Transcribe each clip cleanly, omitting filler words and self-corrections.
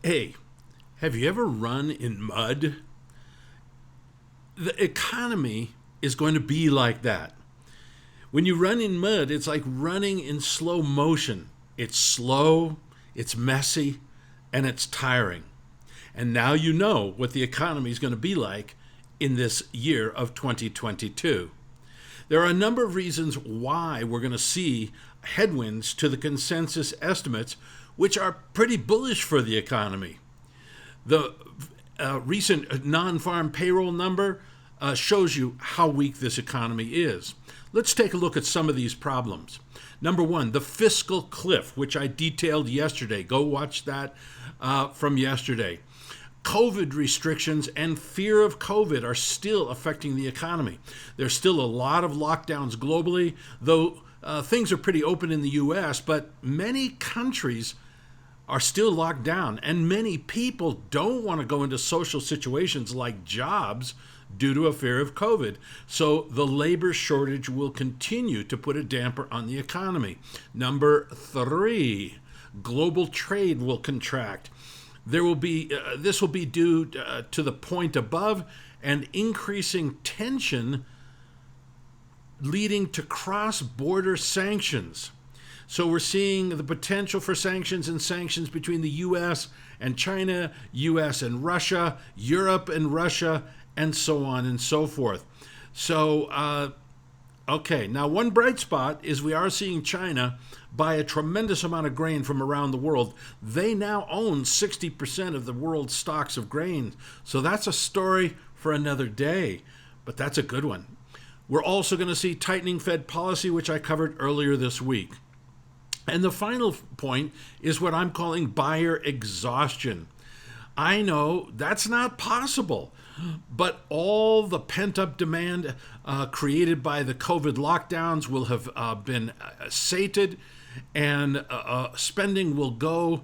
Hey, have you ever run in mud? The economy is going to be like that. When you run in mud, it's like running in slow motion. It's slow, it's messy, and it's tiring. And now you know what the economy is going to be like in this year of 2022. There are a number of reasons why we're going to see headwinds to the consensus estimates, which are pretty bullish for the economy. The recent non-farm payroll number shows you how weak this economy is. Let's take a look at some of these problems. Number one, the fiscal cliff, which I detailed yesterday. Go watch that from yesterday. COVID restrictions and fear of COVID are still affecting the economy. There's still a lot of lockdowns globally, though things are pretty open in the U.S., but many countries are still locked down, and many people don't want to go into social situations like jobs due to a fear of COVID. So the labor shortage will continue to put a damper on the economy. Number three, global trade will contract. This will be due to the point above and increasing tension leading to cross-border sanctions. So we're seeing the potential for sanctions and sanctions between the U.S. and China, U.S. and Russia, Europe and Russia, and so on and so forth. So, okay, now one bright spot is we are seeing China buy a tremendous amount of grain from around the world. They now own 60% of the world's stocks of grain. So that's a story for another day, but that's a good one. We're also going to see tightening Fed policy, which I covered earlier this week. And the final point is what I'm calling buyer exhaustion. I know that's not possible, but all the pent-up demand created by the COVID lockdowns will have been sated, and spending will go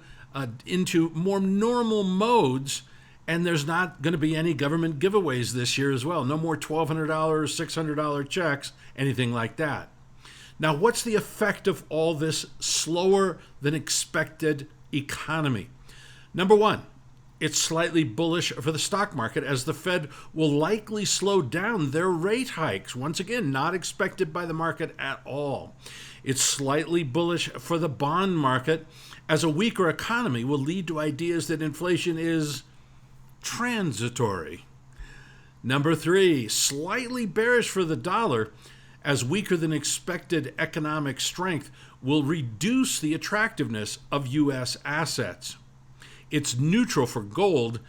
into more normal modes, and there's not going to be any government giveaways this year as well. No more $1,200, $600 checks, anything like that. Now, what's the effect of all this slower than expected economy? Number one, it's slightly bullish for the stock market as the Fed will likely slow down their rate hikes. Once again, not expected by the market at all. It's slightly bullish for the bond market as a weaker economy will lead to ideas that inflation is transitory. Number three, slightly bearish for the dollar as weaker than expected economic strength will reduce the attractiveness of U.S. assets. It's neutral for gold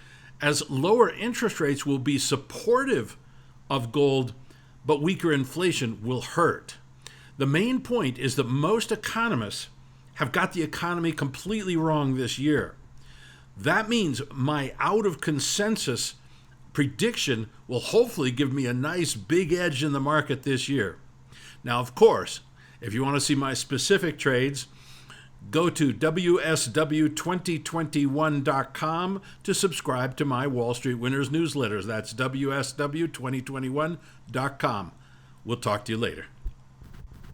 as lower interest rates will be supportive of gold, but weaker inflation will hurt. The main point is that most economists have got the economy completely wrong this year. That means my out of consensus prediction will hopefully give me a nice big edge in the market this year. Now, of course, if you want to see my specific trades, go to WSW2021.com to subscribe to my Wall Street Winners newsletters. That's WSW2021.com. We'll talk to you later.